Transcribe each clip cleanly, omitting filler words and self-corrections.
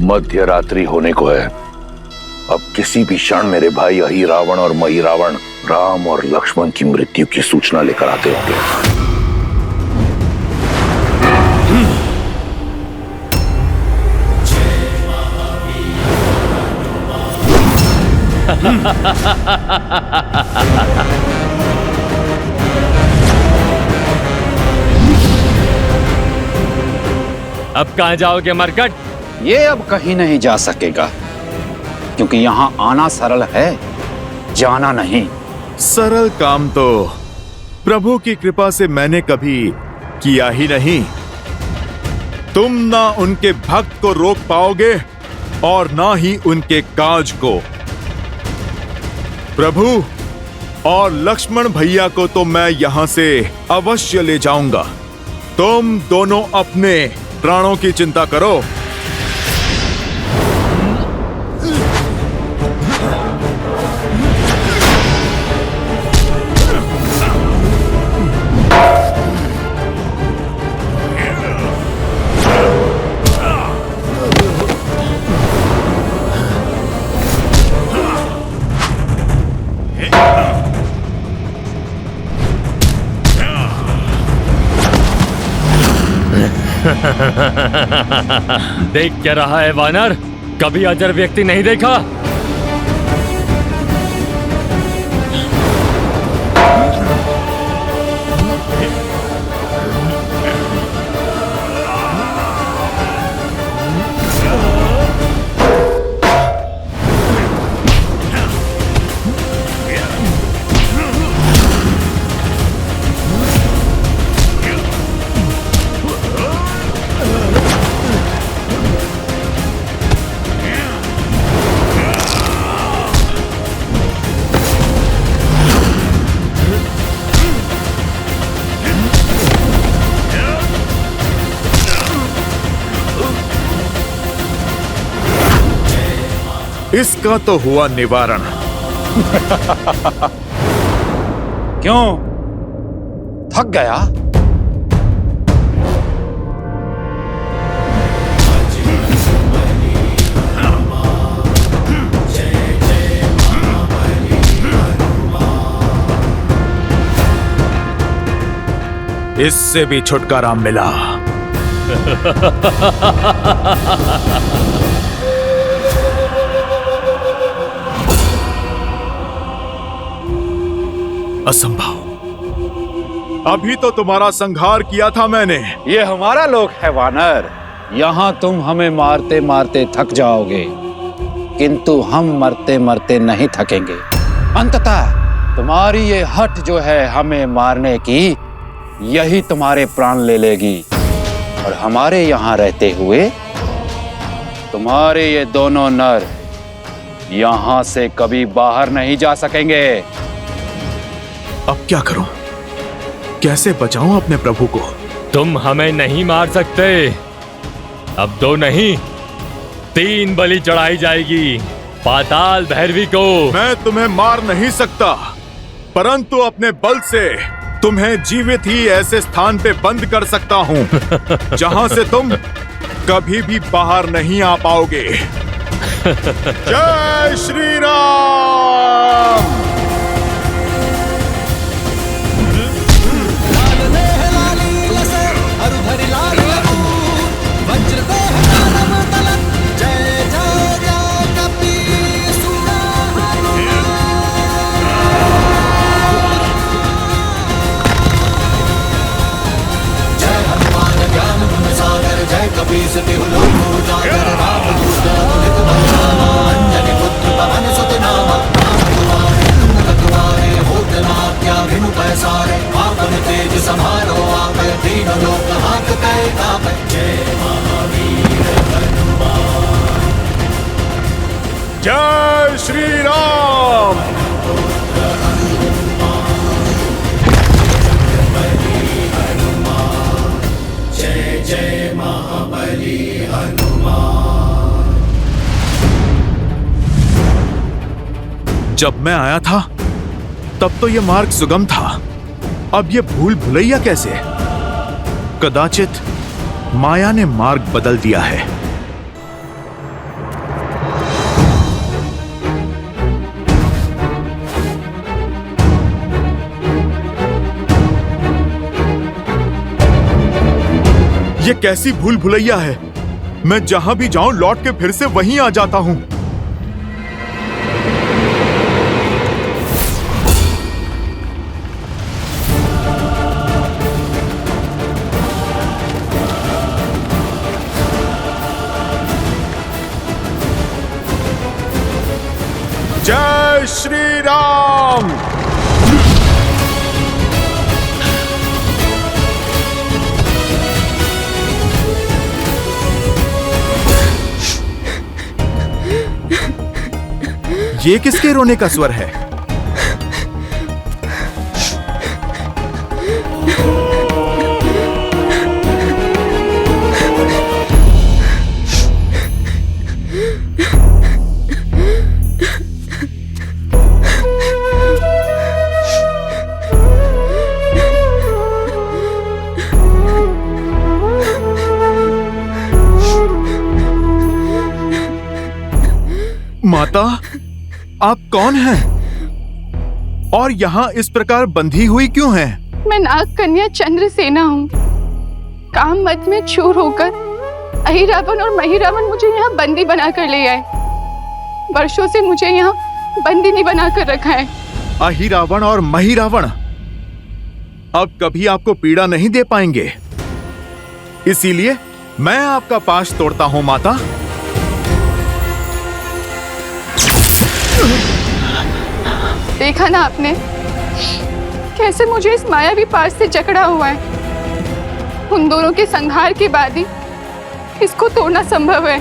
मध्य रात्रि होने को है। अब किसी भी क्षण मेरे भाई अहि रावण और मही रावण राम और लक्ष्मण की मृत्यु की सूचना लेकर आते होंगे। अब कहां जाओगे मरकट? ये अब कहीं नहीं जा सकेगा, क्योंकि यहाँ आना सरल है, जाना नहीं। सरल काम तो प्रभु की कृपा से मैंने कभी किया ही नहीं। तुम ना उनके भक्त को रोक पाओगे और ना ही उनके काज को। प्रभु और लक्ष्मण भैया को तो मैं यहां से अवश्य ले जाऊंगा। तुम दोनों अपने प्राणों की चिंता करो। देख क्या रहा है वानर? कभी अजर व्यक्ति नहीं देखा? इसका तो हुआ निवारण। क्यों? थक गया? इससे भी छुटकारा मिला। असंभव। अभी तो तुम्हारा संहार किया था मैंने। ये हमारा लोक है वानर। यहाँ तुम हमें मारते मारते थक जाओगे, किंतु हम मरते मरते नहीं थकेंगे। अंततः तुम्हारी ये हट जो है हमें मारने की, यही तुम्हारे प्राण ले लेगी। और हमारे यहाँ रहते हुए तुम्हारे ये दोनों नर यहाँ से कभी बाहर नहीं जा सकेंगे। अब क्या करूं? कैसे बचाऊं अपने प्रभु को? तुम हमें नहीं मार सकते। अब 2 नहीं 3 बलि चढ़ाई जाएगी पाताल भैरवी को। मैं तुम्हें मार नहीं सकता, परंतु अपने बल से तुम्हें जीवित ही ऐसे स्थान पे बंद कर सकता हूं जहां से तुम कभी भी बाहर नहीं आ पाओगे। जय श्री राम। जय श्री राम। जय जय महाबली हनुमान। जब मैं आया था तब तो यह मार्ग सुगम था, अब यह भूल भुलैया कैसे? कदाचित माया ने मार्ग बदल दिया है। ये कैसी भूल भुलैया है। मैं जहां भी जाऊं लौट के फिर से वहीं आ जाता हूं। जय श्री राम। ये किसके रोने का स्वर है? माता, आप कौन हैं? और यहाँ इस प्रकार बंधी हुई क्यों हैं? मैं नाग कन्या चंद्रसेना हूँ। काम मत में चूर होकर अहिरावण और महिरावण मुझे यहाँ बंदी बनाकर ले आए। वर्षों से मुझे यहाँ बंदिनी बनाकर रखा है। अहिरावण और महिरावण अब कभी आपको पीड़ा नहीं दे पाएंगे, इसीलिए मैं आपका पाश तोड़ता हूँ माता। देखा ना आपने कैसे मुझे इस मायावी पाश से जकड़ा हुआ है। उन दोनों के संहार के बाद ही इसको तोड़ना संभव है।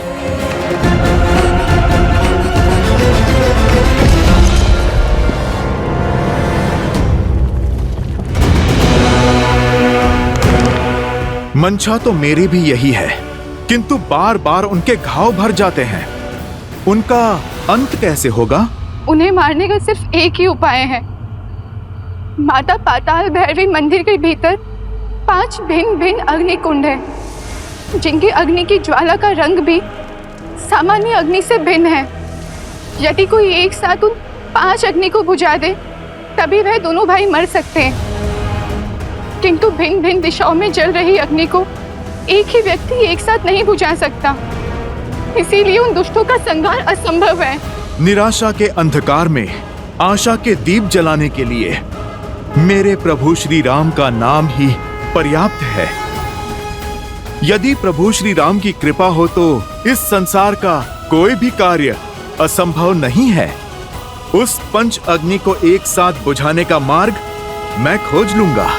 मंशा तो मेरी भी यही है, किंतु बार बार उनके घाव भर जाते हैं। उनका अंत कैसे होगा? उन्हें मारने का सिर्फ एक ही उपाय है। माता पाताल भैरवी मंदिर के भीतर 5 भिन्न भिन्न अग्नि कुंड है, जिनकी अग्नि की ज्वाला का रंग भी सामान्य अग्नि से भिन्न है। यदि कोई एक साथ उन 5 अग्नि को बुझा दे तभी वह दोनों भाई मर सकते हैं, किंतु भिन्न भिन्न दिशाओं में जल रही अग्नि को एक ही व्यक्ति एक साथ नहीं बुझा सकता। इसीलिए उन दुष्टों का संहार असंभव है। निराशा के अंधकार में आशा के दीप जलाने के लिए मेरे प्रभु श्री राम का नाम ही पर्याप्त है। यदि प्रभु श्री राम की कृपा हो तो इस संसार का कोई भी कार्य असंभव नहीं है। उस पंच अग्नि को एक साथ बुझाने का मार्ग मैं खोज लूंगा।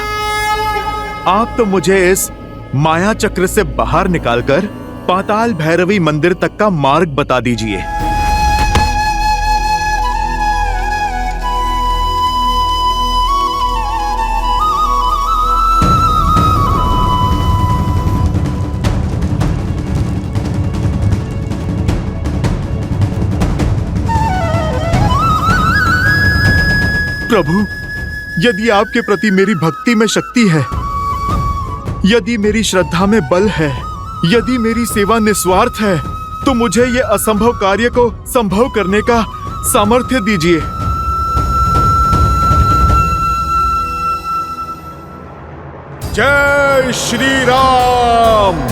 आप तो मुझे इस माया चक्र से बाहर निकालकर पाताल भैरवी मंदिर तक का मार्ग बता दीजिए। प्रभु, यदि आपके प्रति मेरी भक्ति में शक्ति है, यदि मेरी श्रद्धा में बल है, यदि मेरी सेवा निस्वार्थ है, तो मुझे ये असंभव कार्य को संभव करने का सामर्थ्य दीजिए। जय श्री राम।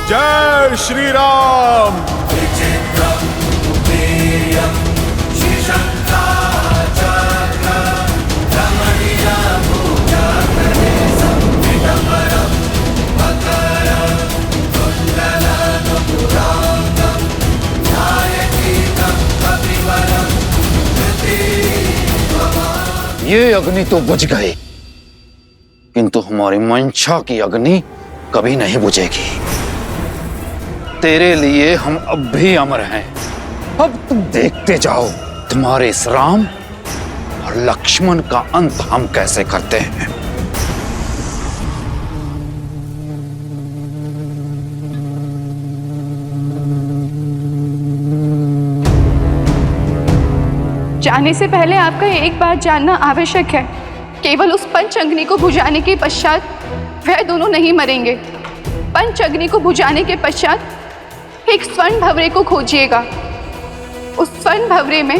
जय श्री राम। ये अग्नि तो बुझ गई, किंतु हमारी मंशा की अग्नि कभी नहीं बुझेगी। तेरे लिए हम अब भी अमर हैं। अब तुम देखते जाओ, तुम्हारे इस राम और लक्ष्मण का अंत हम कैसे करते हैं। जाने से पहले आपका एक बात जानना आवश्यक है। केवल उस पंच अग्नि को बुझाने के पश्चात वह दोनों नहीं मरेंगे। पंच अग्नि को बुझाने के पश्चात एक स्वर्ण भंवरे को खोजिएगा। उस स्वर्ण भंवरे में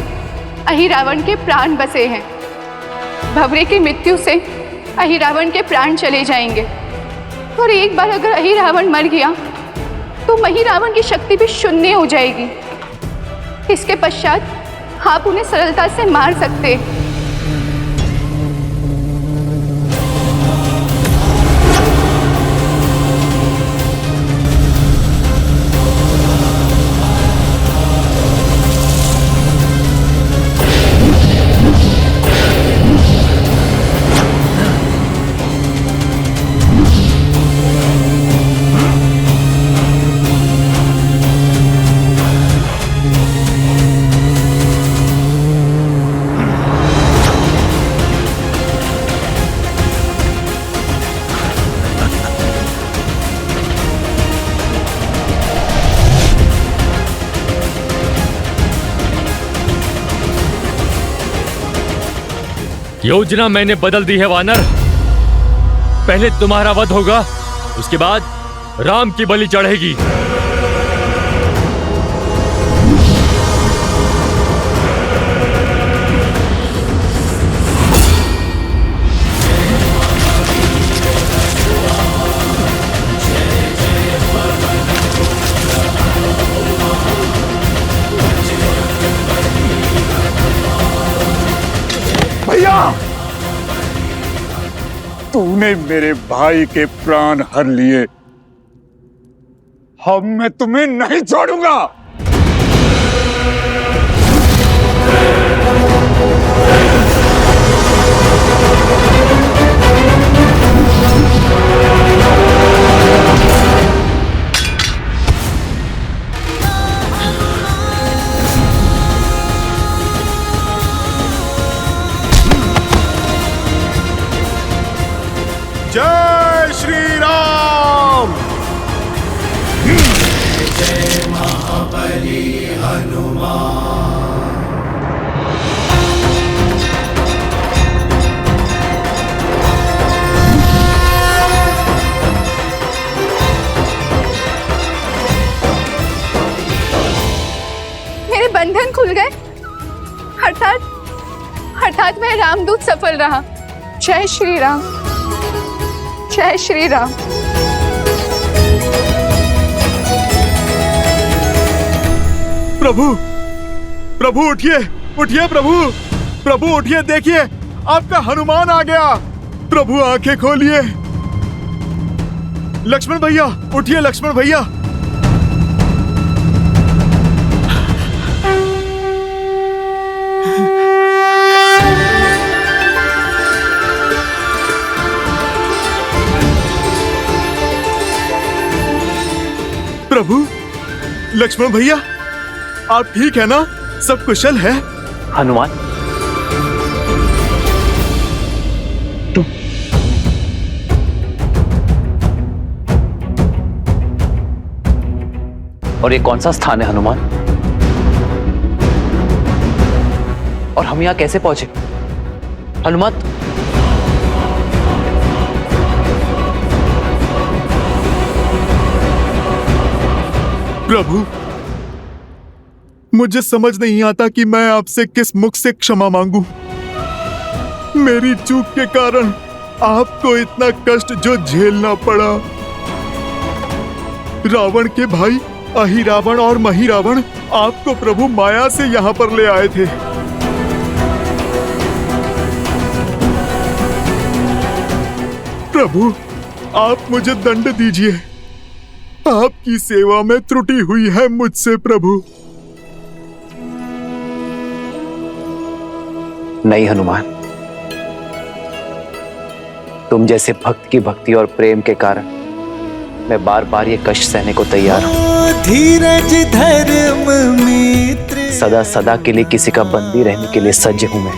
अहिरावण के प्राण बसे हैं। भंवरे की मृत्यु से अहिरावण के प्राण चले जाएंगे और एक बार अगर अहिरावण मर गया तो महिरावण की शक्ति भी शून्य हो जाएगी। इसके पश्चात आप उन्हें सरलता से मार सकते। योजना मैंने बदल दी है वानर। पहले तुम्हारा वध होगा, उसके बाद राम की बलि चढ़ेगी। भैया, तूने मेरे भाई के प्राण हर लिए। अब मैं तुम्हें नहीं छोड़ूंगा। जय श्री राम। जय महाबली हनुमान। मेरे बंधन खुल गए। अर्थात मैं रामदूत सफल रहा। जय श्री राम, जय श्री राम। प्रभु, प्रभु उठिए, उठिए प्रभु, प्रभु उठिए, देखिए आपका हनुमान आ गया। प्रभु आंखें खोलिए। लक्ष्मण भैया उठिए, लक्ष्मण भैया। प्रभु, लक्ष्मण भैया, आप ठीक है ना? सब कुशल है? हनुमान, तुम और ये कौन सा स्थान है हनुमान? और हम यहां कैसे पहुंचे? हनुमान, प्रभु, मुझे समझ नहीं आता कि मैं आपसे किस मुख से क्षमा मांगू। मेरी चूक के कारण आपको इतना कष्ट जो झेलना पड़ा। रावण के भाई अहिरावण और महिरावण आपको प्रभु माया से यहाँ पर ले आए थे। प्रभु, आप मुझे दंड दीजिए। आपकी सेवा में त्रुटि हुई है मुझसे प्रभु। नहीं हनुमान, तुम जैसे भक्त की भक्ति और प्रेम के कारण मैं बार बार ये कष्ट सहने को तैयार हूं। धीरज धर्म मित्र सदा सदा के लिए किसी का बंदी रहने के लिए सज्ज हूं मैं।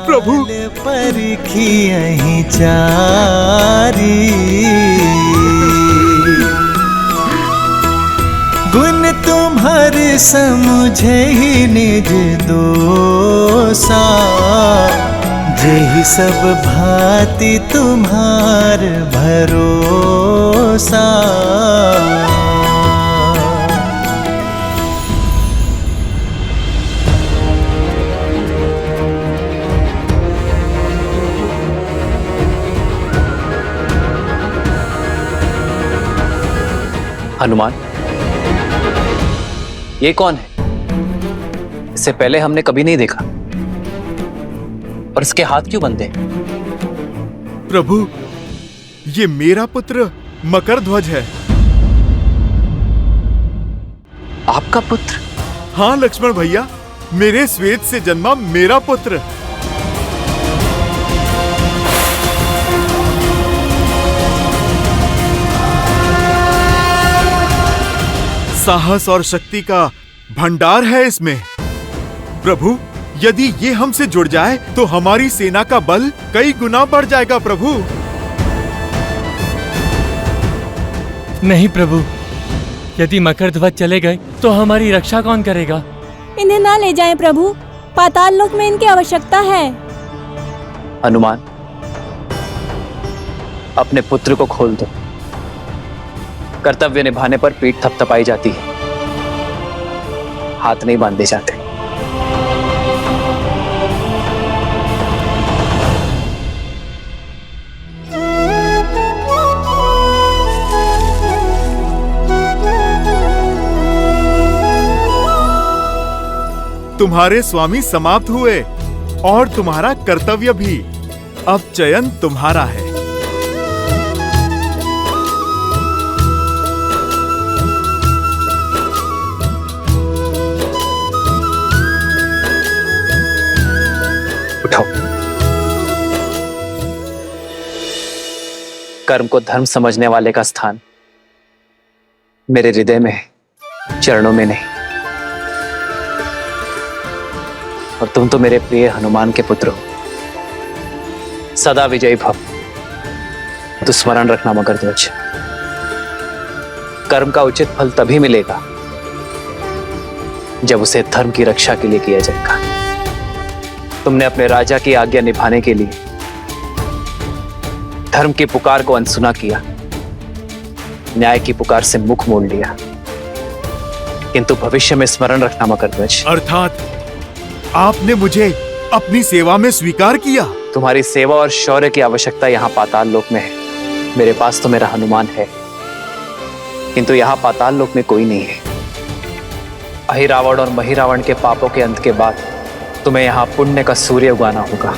प्रभु परखी यहीं चारी, गुण तुम्हारे समझे ही निज दोसा, जेहि सब भांति तुम्हार भरोसा। हनुमान, ये कौन है? इससे पहले हमने कभी नहीं देखा। और इसके हाथ क्यों बंधे? प्रभु, ये मेरा पुत्र मकरध्वज है। आपका पुत्र? हाँ लक्ष्मण भैया, मेरे श्वेत से जन्मा मेरा पुत्र। साहस और शक्ति का भंडार है इसमें। प्रभु, यदि ये हमसे जुड़ जाए तो हमारी सेना का बल कई गुना बढ़ जाएगा प्रभु। नहीं प्रभु, यदि मकरध्वज चले गए तो हमारी रक्षा कौन करेगा? इन्हें ना ले जाएं प्रभु, पाताल लोक में इनकी आवश्यकता है। हनुमान, अपने पुत्र को खोल दो। कर्तव्य निभाने पर पीठ थपथपाई जाती है, हाथ नहीं बांधे जाते। तुम्हारे स्वामी समाप्त हुए और तुम्हारा कर्तव्य भी। अब चयन तुम्हारा है। उठाओ। कर्म को धर्म समझने वाले का स्थान मेरे हृदय में है, चरणों में नहीं। और तुम तो मेरे प्रिय हनुमान के पुत्र हो। सदा विजयी भव। तो स्मरण रखना मकरध्वज, कर्म का उचित फल तभी मिलेगा जब उसे धर्म की रक्षा के लिए किया जाएगा। तुमने अपने राजा की आज्ञा निभाने के लिए धर्म की पुकार को अनसुना किया, न्याय की पुकार से मुख मोड़ लिया। किंतु भविष्य में स्मरण रखना मकरध्वज, अर्थात आपने मुझे अपनी सेवा में स्वीकार किया। तुम्हारी सेवा और शौर्य की आवश्यकता यहाँ पाताल लोक में है। मेरे पास तो मेरा हनुमान है, किंतु यहाँ पाताल लोक में कोई नहीं है। अहिरावण और महिरावण के पापों के अंत के बाद तुम्हें यहाँ पुण्य का सूर्य उगाना होगा।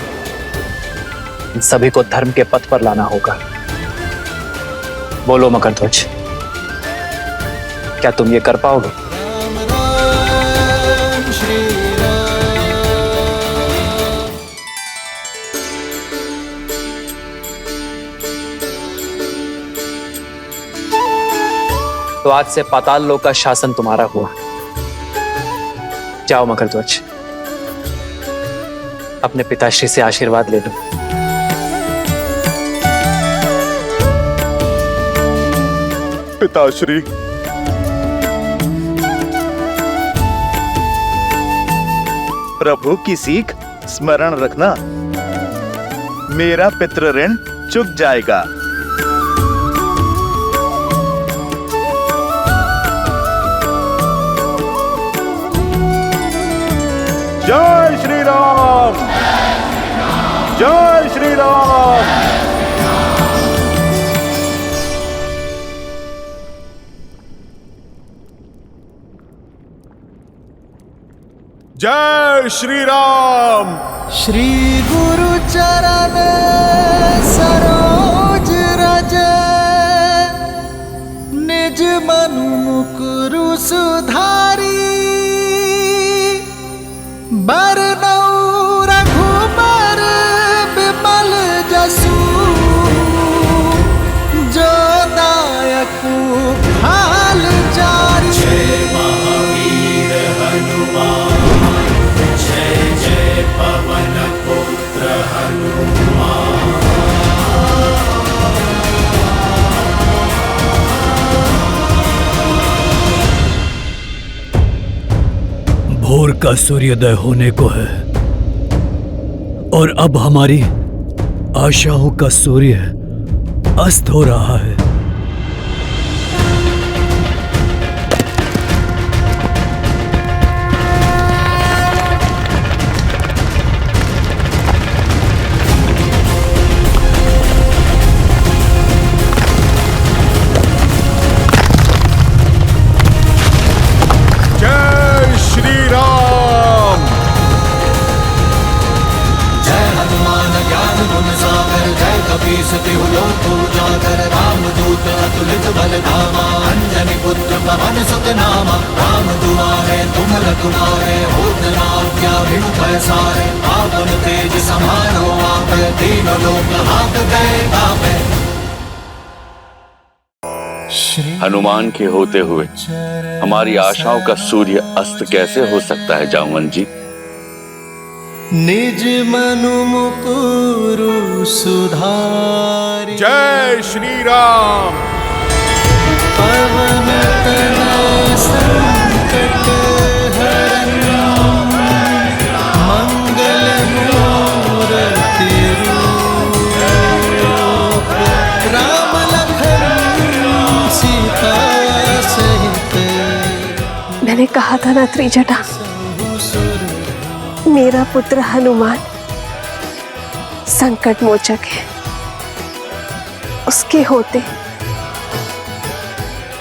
इन सभी को धर्म के पथ पर लाना होगा। बोलो मकरध्वज, क्या तुम ये कर पाओगे? तो आज से पाताल लोक का शासन तुम्हारा हुआ। जाओ मकरध्वज, अपने पिताश्री से आशीर्वाद ले लो। पिताश्री, प्रभु की सीख स्मरण रखना, मेरा पितृ ऋण चुक जाएगा। जय श्री राम, जय श्री राम। जय श्री राम। श्री गुरु चरण सरोज रज, निज मनु मुकुरु सुधारी। बरनउँ रघुबर बिमल जसु, जो दायकु फाल चारि। का सूर्योदय होने को है और अब हमारी आशाओं का सूर्य अस्त हो रहा है। जय श्री राम। जय हनुमान ज्ञान गुण सागर जय कपीस तिहु लोक उजागर रामदूत अतुलित बल धामा अंजनी पुत्र पवन सुत नामा राम दुआरे तुम रखवारे होत न आज्ञा बिनु पैसारे आपन तेज समारो आप तीन लोक हांकते कांपे। हनुमान के होते हुए हमारी आशाओं का सूर्य अस्त कैसे हो सकता है जामवन जी? निज मनु मुकुरु सुधारि जय श्री राम। पवन तनय संकट हरन् मंगल मूर्ति रूप राम लखन सीता सहित। मैंने कहा था ना त्रिजटा, मेरा पुत्र हनुमान संकट मोचक है। उसके होते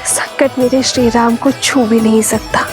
संकट मेरे श्री राम को छू भी नहीं सकता।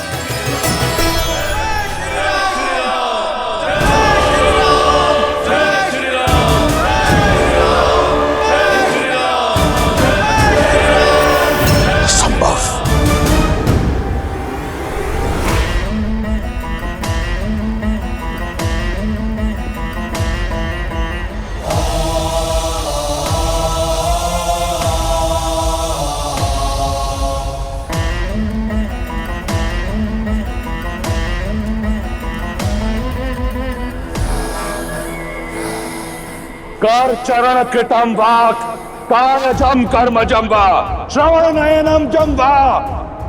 कर चरण कृतम वाक् कायजम कर्मजम वा श्रवण नयनम जम वा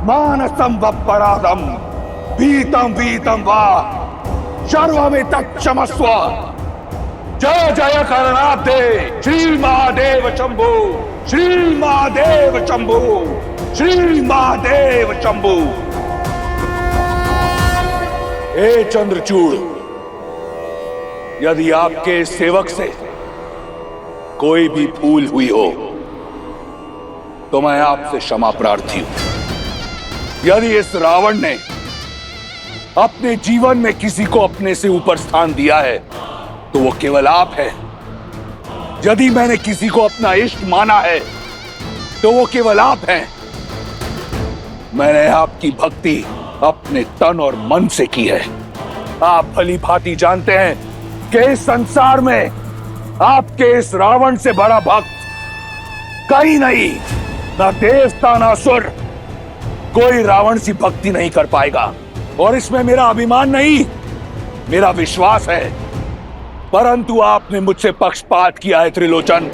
मानसम वपराधम भीतम वीतम वा सर्वमितत् क्षमस्व। जय जय करणाब्दे श्री महादेव शंभु श्री महादेव शंभु श्री महादेव शंभु। हे चंद्रचूड़, यदि आपके सेवक से कोई भी भूल हुई हो तो मैं आपसे क्षमा प्रार्थी हूं। यदि इस रावण ने अपने जीवन में किसी को अपने से ऊपर स्थान दिया है तो वो केवल आप है। यदि मैंने किसी को अपना इष्ट माना है तो वो केवल आप हैं। मैंने आपकी भक्ति अपने तन और मन से की है। आप भली भांति जानते हैं कि इस संसार में आपके इस रावण से बड़ा भक्त कहीं नहीं, ना देवता ना असुर, कोई रावण सी भक्ति नहीं कर पाएगा। और इसमें मेरा अभिमान नहीं, मेरा विश्वास है। परंतु आपने मुझसे पक्षपात किया है त्रिलोचन।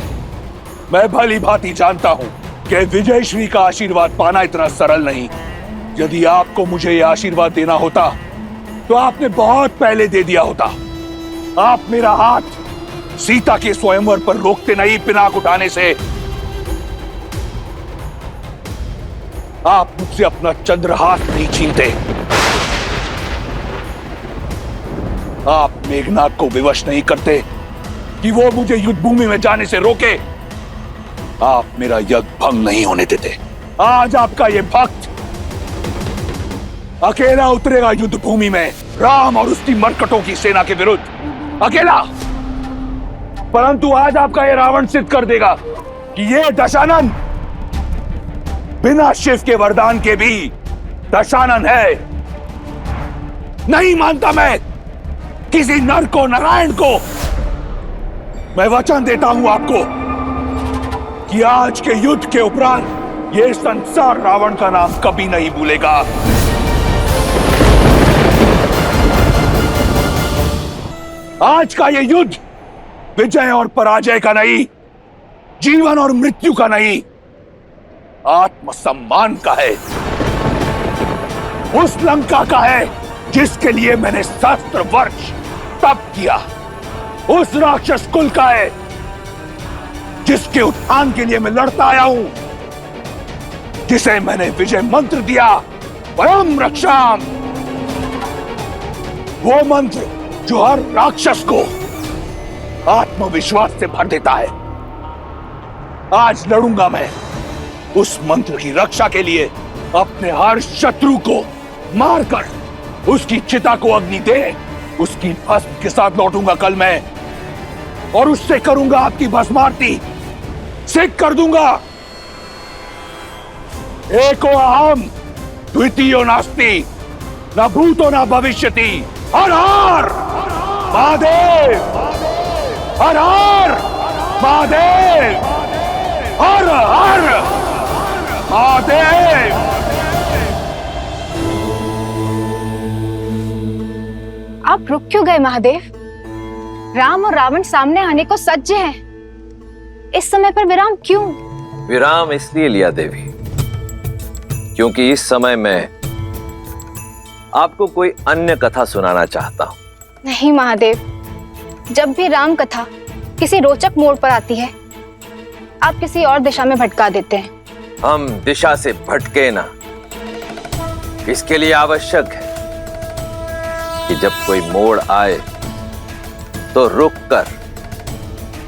मैं भली भांति जानता हूं कि विजय श्री का आशीर्वाद पाना इतना सरल नहीं। यदि आपको मुझे यह आशीर्वाद देना होता तो आपने बहुत पहले दे दिया होता। आप मेरा हाथ सीता के स्वयंवर पर रोकते नहीं, पिनाक उठाने से। आप मुझसे अपना चंद्रहास नहीं छीनते। आप मेघनाद को विवश नहीं करते कि वो मुझे युद्ध भूमि में जाने से रोके। आप मेरा यज्ञ भंग नहीं होने देते। आज आपका ये भक्त अकेला उतरेगा युद्ध भूमि में राम और उसकी मरकटों की सेना के विरुद्ध, अकेला। परंतु आज आपका ये रावण सिद्ध कर देगा कि ये दशानन बिना शिव के वरदान के भी दशानन है। नहीं मानता मैं किसी नर को, नारायण को। मैं वचन देता हूं आपको कि आज के युद्ध के उपरांत ये संसार रावण का नाम कभी नहीं भूलेगा। आज का ये युद्ध विजय और पराजय का नहीं, जीवन और मृत्यु का नहीं, आत्मसम्मान का है। उस लंका का है जिसके लिए मैंने सहस्त्र वर्ष तप किया, उस राक्षस कुल का है जिसके उत्थान के लिए मैं लड़ता आया हूं, जिसे मैंने विजय मंत्र दिया, परम रक्षाम। वो मंत्र जो हर राक्षस को आत्मविश्वास से भर देता है। आज लड़ूंगा मैं उस मंत्र की रक्षा के लिए, अपने हर शत्रु को मारकर उसकी चिता को अग्नि दे उसकी भस्म के साथ लौटूंगा कल मैं, और उससे करूंगा आपकी भस्मारती, सिद्ध कर दूंगा एको अहम द्वितीयो नास्ति, न भूतो न भविष्यति। हर हर महादेव, हर हर महादेव, हर हर महादेव। आप रुक क्यों गए महादेव? राम और रावण सामने आने को सज्ज हैं। इस समय पर विराम क्यों? विराम इसलिए लिया देवी क्योंकि इस समय मैं आपको कोई अन्य कथा सुनाना चाहता हूं। नहीं महादेव, जब भी राम कथा किसी रोचक मोड़ पर आती है, आप किसी और दिशा में भटका देते हैं। हम दिशा से भटके ना, इसके लिए आवश्यक है कि जब कोई मोड़ आए तो रुक कर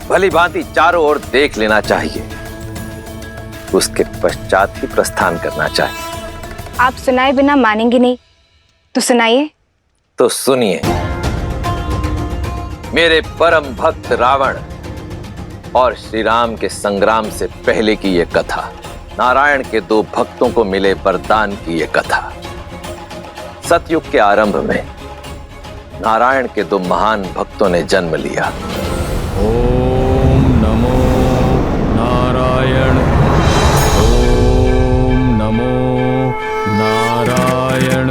भली भांति चारों ओर देख लेना चाहिए, उसके पश्चात ही प्रस्थान करना चाहिए। आप सुनाए बिना मानेंगे नहीं, तो सुनाइए। तो सुनिए, मेरे परम भक्त रावण और श्री राम के संग्राम से पहले की यह कथा, नारायण के दो भक्तों को मिले वरदान की यह कथा। सतयुग के आरंभ में नारायण के दो महान भक्तों ने जन्म लिया। ओम नमो नारायण, ओम नमो नारायण,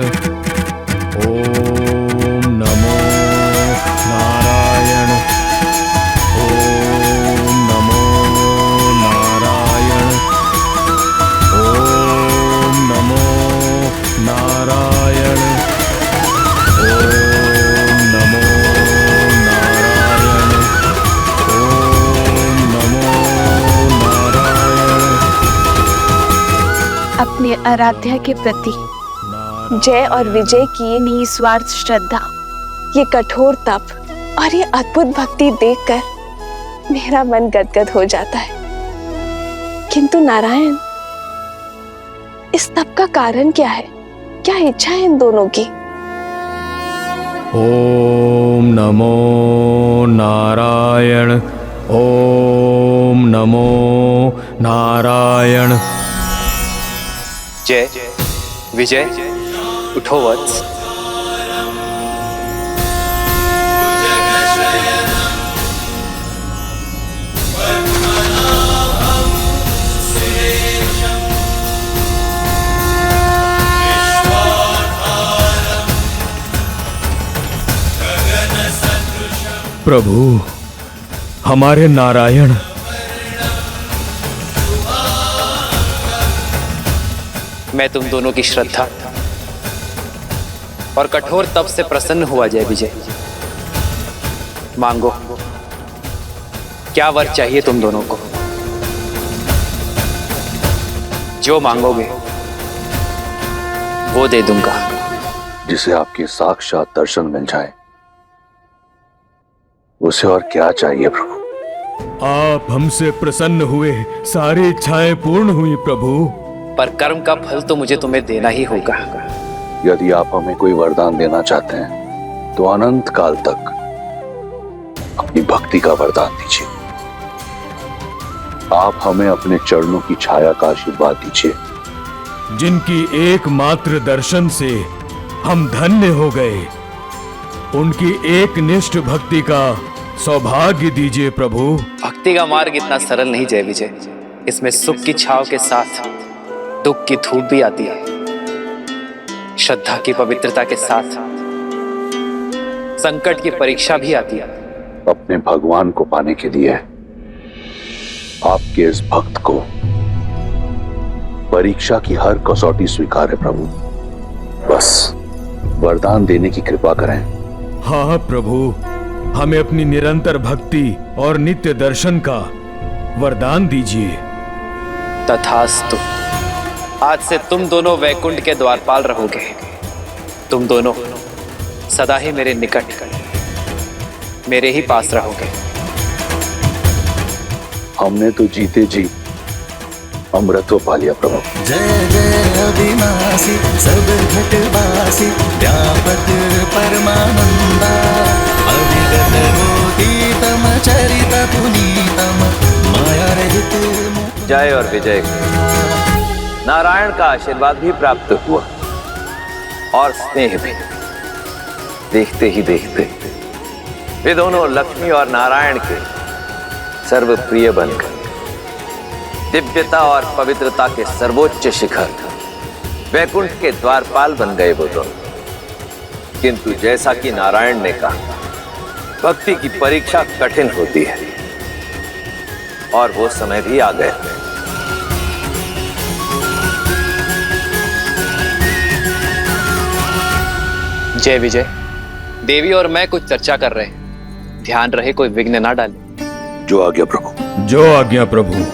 ओम नमो नारायण, ओम नमो नारायण, ओम नमो नारायण, ओम नमो नारायण, ओम नमो नारायण। अपने आराध्या के प्रति जय और विजय की ये निस्वार्थ श्रद्धा, ये कठोर तप और ये अद्भुत भक्ति देखकर मेरा मन गदगद हो जाता है। किंतु नारायण, इस तप का कारण क्या है? क्या इच्छा है इन दोनों की? ओम नमो नारायण, ओम नमो नारायण। जय विजय, उठो वत्स। प्रभु, हमारे नारायण मैं तुम दोनों की श्रद्धा और कठोर तप से प्रसन्न हुआ जय विजय। मांगो, क्या वर चाहिए तुम दोनों को? जो मांगोगे वो दे दूंगा। जिसे आपके साक्षात दर्शन मिल जाए, उसे और क्या चाहिए प्रभु? आप हमसे प्रसन्न हुए, सारी इच्छाएं पूर्ण हुई प्रभु। पर कर्म का फल तो मुझे तुम्हें देना ही होगा। यदि आप हमें कोई वरदान देना चाहते हैं तो अनंत काल तक अपनी भक्ति का वरदान दीजिए। आप हमें अपने चरणों की छाया का आशीर्वाद दीजिए। जिनकी एकमात्र दर्शन से हम धन्य हो गए, उनकी एक निष्ठ भक्ति का सौभाग्य दीजिए प्रभु। भक्ति का मार्ग इतना सरल नहीं जय विजय, इसमें सुख की छाव के साथ दुख की धूप भी आती है। श्रद्धा की पवित्रता के साथ संकट की परीक्षा भी आती है। अपने भगवान को पाने के लिए आपके इस भक्त को परीक्षा की हर कसौटी स्वीकार है प्रभु। बस वरदान देने की कृपा करें। हाँ प्रभु, हमें अपनी निरंतर भक्ति और नित्य दर्शन का वरदान दीजिए। तथास्तु। आज से तुम दोनों वैकुंठ के द्वारपाल रहोगे। तुम दोनों सदा ही मेरे निकट, मेरे ही पास रहोगे। हमने तो जीते जी अमृतत्व पा लिया प्रभु। जय जय अविनाशी सब घटवासी व्यापक परमानंदा अविगत होतीतम चरित पुनीतम माया रहित। जय और विजय नारायण का आशीर्वाद भी प्राप्त हुआ और स्नेह भी। देखते ही देखते वे दोनों लक्ष्मी और नारायण के सर्वप्रिय बनकर दिव्यता और पवित्रता के सर्वोच्च शिखर वैकुंठ के द्वारपाल बन गए वो दोनों। किंतु जैसा कि नारायण ने कहा, भक्ति की परीक्षा कठिन होती है और वो समय भी आ गया। जय विजय। देवी और मैं कुछ चर्चा कर रहे हैं, ध्यान रहे कोई विघ्न ना डाले। जो आज्ञा प्रभु। जो आज्ञा प्रभु।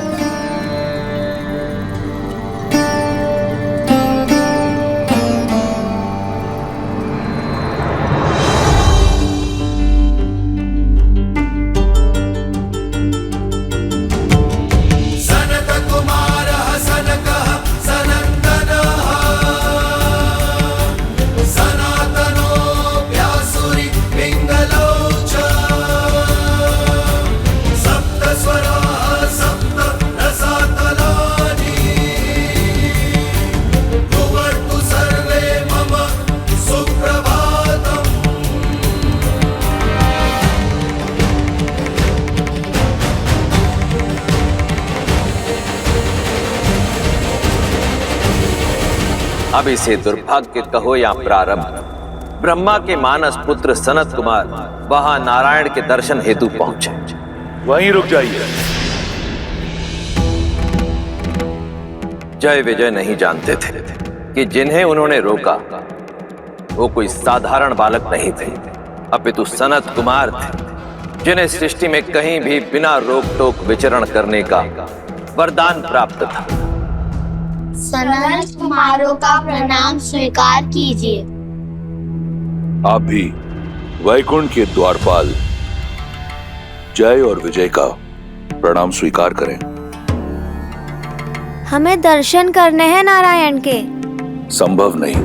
अब इसे दुर्भाग्य कहो या प्रारब्ध, ब्रह्मा के मानस पुत्र सनत कुमार वहां नारायण के दर्शन हेतु पहुंचे। वहीं रुक जाइए। जय विजय नहीं जानते थे कि जिन्हें उन्होंने रोका वो कोई साधारण बालक नहीं थे, अपितु सनत कुमार थे, जिन्हें सृष्टि में कहीं भी बिना रोक टोक विचरण करने का वरदान प्राप्त था। सनत कुमारों का प्रणाम स्वीकार कीजिए। आप भी वैकुंठ के द्वारपाल जय और विजय का प्रणाम स्वीकार करें। हमें दर्शन करने हैं नारायण के। संभव नहीं।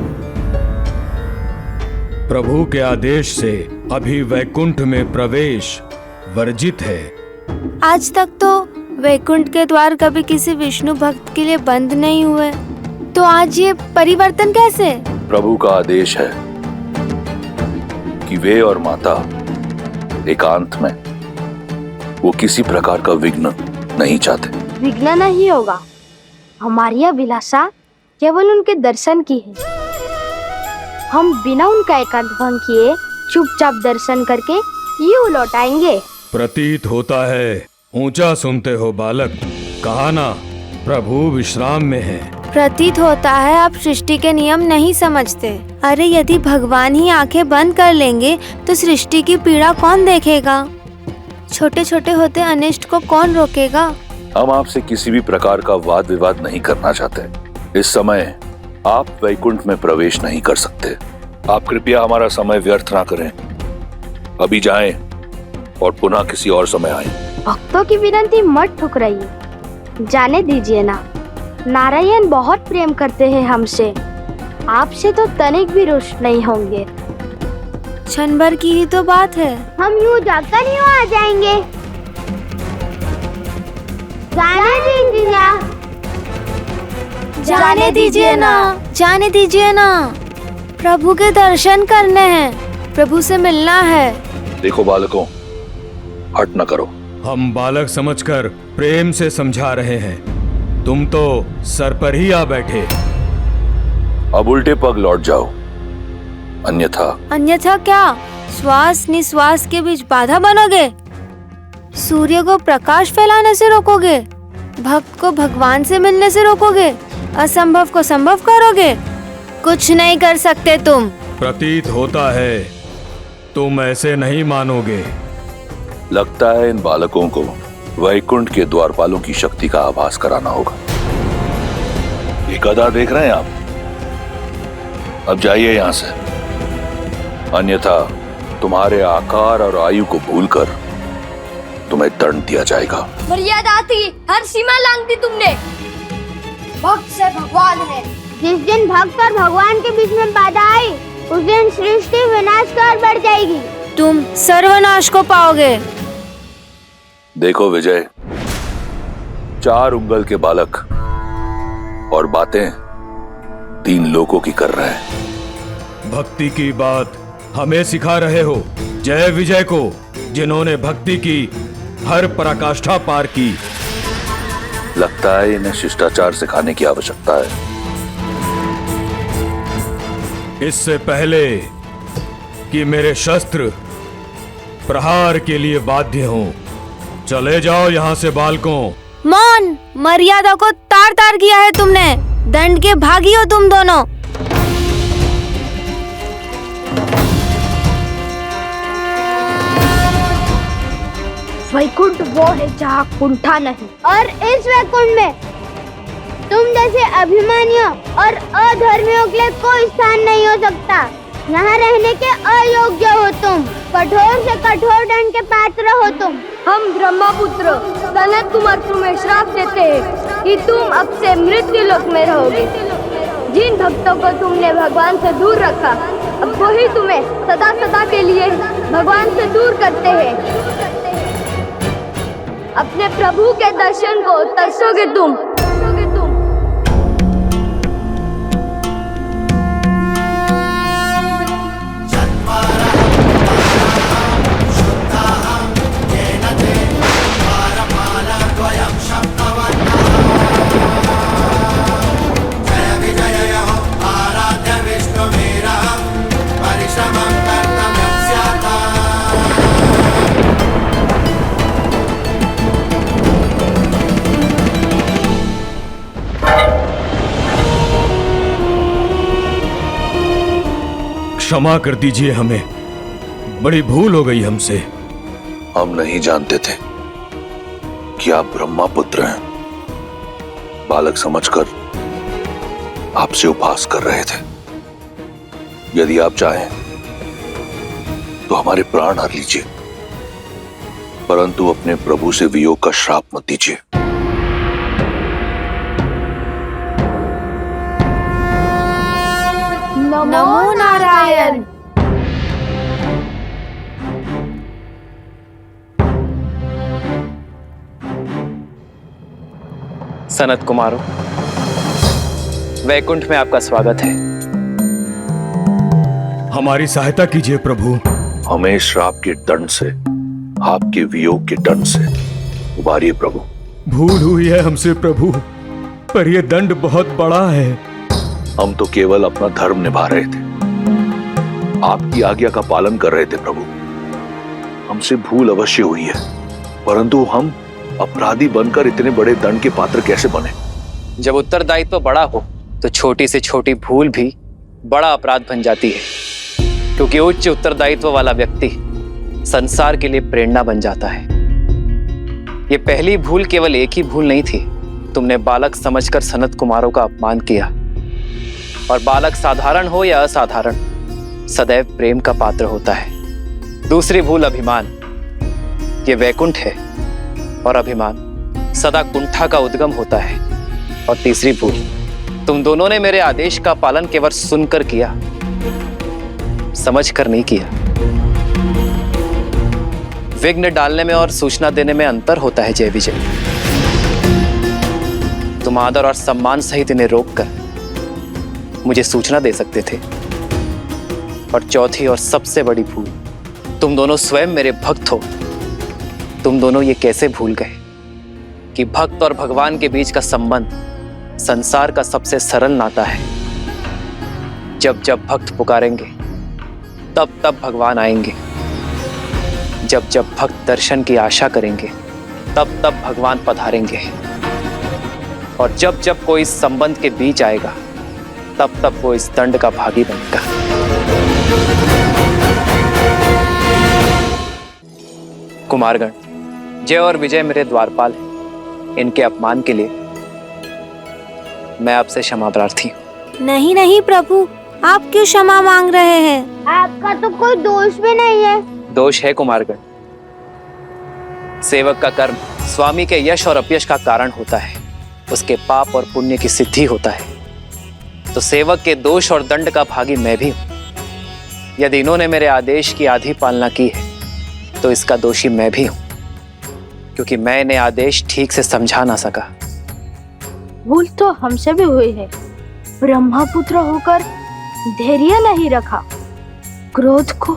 प्रभु के आदेश से अभी वैकुंठ में प्रवेश वर्जित है। आज तक तो वैकुंठ के द्वार कभी किसी विष्णु भक्त के लिए बंद नहीं हुए, तो आज ये परिवर्तन कैसे? प्रभु का आदेश है कि वे और माता एकांत में, वो किसी प्रकार का विघ्न नहीं चाहते। विघ्न नहीं होगा। हमारी अभिलाषा केवल उनके दर्शन की है। हम बिना उनका एकांत भंग किए चुपचाप दर्शन करके यूं लौट आएंगे। प्रतीत होता है ऊंचा सुनते हो बालक, कहा ना प्रभु विश्राम में है। प्रतीत होता है आप सृष्टि के नियम नहीं समझते। अरे यदि भगवान ही आंखें बंद कर लेंगे तो सृष्टि की पीड़ा कौन देखेगा? छोटे छोटे होते अनिष्ट को कौन रोकेगा? हम आपसे किसी भी प्रकार का वाद विवाद नहीं करना चाहते। इस समय आप वैकुंठ में प्रवेश नहीं कर सकते। आप कृपया हमारा समय व्यर्थ ना करें। अभी जाएं और पुनः किसी और समय आएं। भक्तों की विनती मत ठुकराइए, जाने दीजिए ना। नारायण बहुत प्रेम करते हैं हमसे, आपसे तो तनिक भी रुष्ट नहीं होंगे। क्षण भर की ही तो बात है, हम यूं जाकर यूं आ जाएंगे। जाने दीजिए ना, जाने दीजिए ना, जाने दीजिए ना। प्रभु के दर्शन करने हैं, प्रभु से मिलना है। देखो बालकों, हट न करो। हम बालक समझकर प्रेम से समझा रहे हैं, तुम तो सर पर ही आ बैठे। अब उल्टे पग लौट जाओ, अन्यथा क्या? श्वास निश्वास के बीच बाधा बनोगे? सूर्य को प्रकाश फैलाने से रोकोगे? भक्त को भगवान से मिलने से रोकोगे? असंभव को संभव करोगे? कुछ नहीं कर सकते तुम। प्रतीत होता है तुम ऐसे नहीं मानोगे। लगता है इन बालकों को वैकुंठ के द्वारपालों की शक्ति का आभास कराना होगा। ये गदा देख रहे हैं आप? अब जाइए यहां से, अन्यथा तुम्हारे आकार और आयु को भूलकर तुम्हें दंड दिया जाएगा। मर्यादा थी, हर सीमा लांघ दी तुमने। भक्त से भगवान है। जिस दिन भक्त और भगवान के बीच में बाधा आई, उस दिन सृष्टि विनाश की ओर बढ़ जाएगी। तुम सर्वनाश को पाओगे। देखो विजय, 4 उंगल के बालक और बातें 3 लोगों की कर रहे हैं। भक्ति की बात हमें सिखा रहे हो जय विजय को, जिन्होंने भक्ति की हर पराकाष्ठा पार की। लगता है इन्हें शिष्टाचार सिखाने की आवश्यकता है। इससे पहले कि मेरे शस्त्र प्रहार के लिए बाध्य हों, चले जाओ यहाँ से बालकों। मौन, मर्यादा को तार तार किया है तुमने। दंड के भागी हो तुम दोनों। वैकुंठ वो है जहाँ कुंठा नहीं, और इस वैकुंठ में तुम जैसे अभिमानियों और अधर्मियों के लिए कोई स्थान नहीं हो सकता। यहाँ रहने के अयोग्य हो तुम, कठोर से कठोर दंड के पात्र हो तुम। हम ब्रह्मपुत्र सनत कुमार तुम्हें श्राप देते हैं कि तुम अब से मृत्यु लोक में रहोगे। जिन भक्तों को तुमने भगवान से दूर रखा, अब वही तुम्हें सदा सदा के लिए भगवान से दूर करते हैं। अपने प्रभु के दर्शन को तरसोगे तुम। क्षमा कर दीजिए हमें, बड़ी भूल हो गई हमसे। हम नहीं जानते थे कि आप ब्रह्मा पुत्र हैं। बालक समझकर आपसे उपहास कर रहे थे। यदि आप चाहें तो हमारे प्राण हर लीजिए, परंतु अपने प्रभु से वियोग का श्राप मत दीजिए। नमो नारायण। सनत कुमारों, वैकुंठ में आपका स्वागत है। हमारी सहायता कीजिए प्रभु। हमें श्राप के दंड से, आपके वियोग के दंड से उबारिए प्रभु। भूल हुई है हमसे प्रभु, पर यह दंड बहुत बड़ा है। हम तो केवल अपना धर्म निभा रहे थे, आपकी आज्ञा का पालन कर रहे थे प्रभु। हमसे भूल अवश्य हुई है, परंतु हम अपराधी बनकर इतने बड़े दंड के पात्र कैसे बने? जब उत्तरदायित्व बड़ा हो तो छोटी से छोटी भूल भी बड़ा अपराध बन जाती है, क्योंकि उच्च उत्तरदायित्व वाला व्यक्ति संसार के लिए प्रेरणा बन जाता है। ये पहली भूल केवल एक ही भूल नहीं थी। तुमने बालक समझकर सनत कुमारों का अपमान किया, और बालक साधारण हो या असाधारण, सदैव प्रेम का पात्र होता है। दूसरी भूल अभिमान। ये वैकुंठ है और अभिमान सदा कुंठा का उद्गम होता है। और तीसरी भूल, तुम दोनों ने मेरे आदेश का पालन केवल सुनकर किया, समझकर नहीं किया। विघ्न डालने में और सूचना देने में अंतर होता है जय विजय। तुम आदर और सम्मान सहित इन्हें रोककर मुझे सूचना दे सकते थे। और चौथी और सबसे बड़ी भूल, तुम दोनों स्वयं मेरे भक्त हो। तुम दोनों ये कैसे भूल गए कि भक्त और भगवान के बीच का संबंध संसार का सबसे सरल नाता है। जब जब भक्त पुकारेंगे तब तब भगवान आएंगे। जब जब भक्त दर्शन की आशा करेंगे तब तब भगवान पधारेंगे। और जब जब कोई इस संबंध के बीच आएगा तब तब वो इस दंड का भागी बनेगा। कुमारगण, जय और विजय मेरे द्वारपाल हैं। इनके अपमान के लिए मैं आपसे क्षमा प्रार्थी हूँ। नहीं नहीं प्रभु, आप क्यों क्षमा मांग रहे हैं? आपका तो कोई दोष भी नहीं है। दोष है कुमारगण। सेवक का कर्म स्वामी के यश और अपयश का कारण होता है, उसके पाप और पुण्य की सिद्धि होता है। तो सेवक के दोष और दंड का भागी मैं भी हूं। यदि इन्होंने मेरे आदेश की आधी पालना की है तो इसका दोषी मैं भी हूं, क्योंकि मैं इन्हें आदेश ठीक से समझा ना सका। भूल तो हमसे भी हुई है। ब्रह्मपुत्र होकर धैर्य नहीं रखा, क्रोध को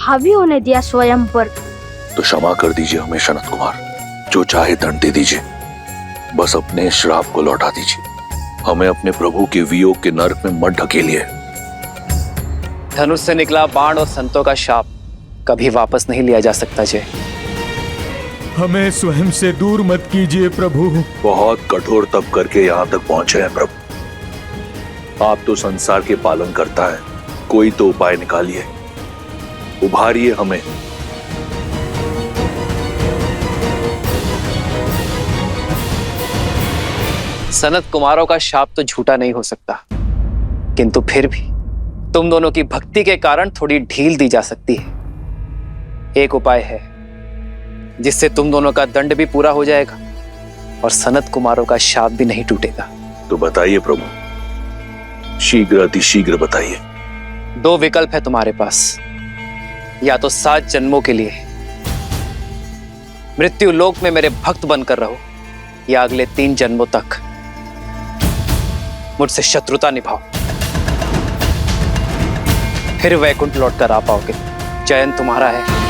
हावी होने दिया स्वयं पर। तो क्षमा कर दीजिए हमें सनत कुमार, जो चाहे दंड दे दीजिए, बस अपने श्राप को लौटा दीजिए। हमें अपने प्रभु के वियोग के नरक में मत ढकेलिए। धनुष से निकला बाण और संतों का शाप कभी वापस नहीं लिया जा सकता। जय, हमें स्वयं से दूर मत कीजिए प्रभु। बहुत कठोर तप करके यहाँ तक पहुंचे हैं प्रभु। आप तो संसार के पालन करता है, कोई तो उपाय निकालिए, उभारिए हमें। सनत कुमारों का शाप तो झूठा नहीं हो सकता, किंतु फिर भी तुम दोनों की भक्ति के कारण थोड़ी ढील दी जा सकती है। एक उपाय है जिससे तुम दोनों का दंड भी पूरा हो जाएगा और सनत कुमारों का शाप भी नहीं टूटेगा। तो बताइए प्रभु, शीघ्र अतिशीघ्र बताइए। 2 विकल्प है तुम्हारे पास। या तो 7 जन्मों के लिए मृत्यु लोक में मेरे भक्त बनकर रहो, या अगले 3 जन्मों तक मुझसे शत्रुता निभाओ, फिर वैकुंठ लौटकर आ पाओगे। चयन तुम्हारा है।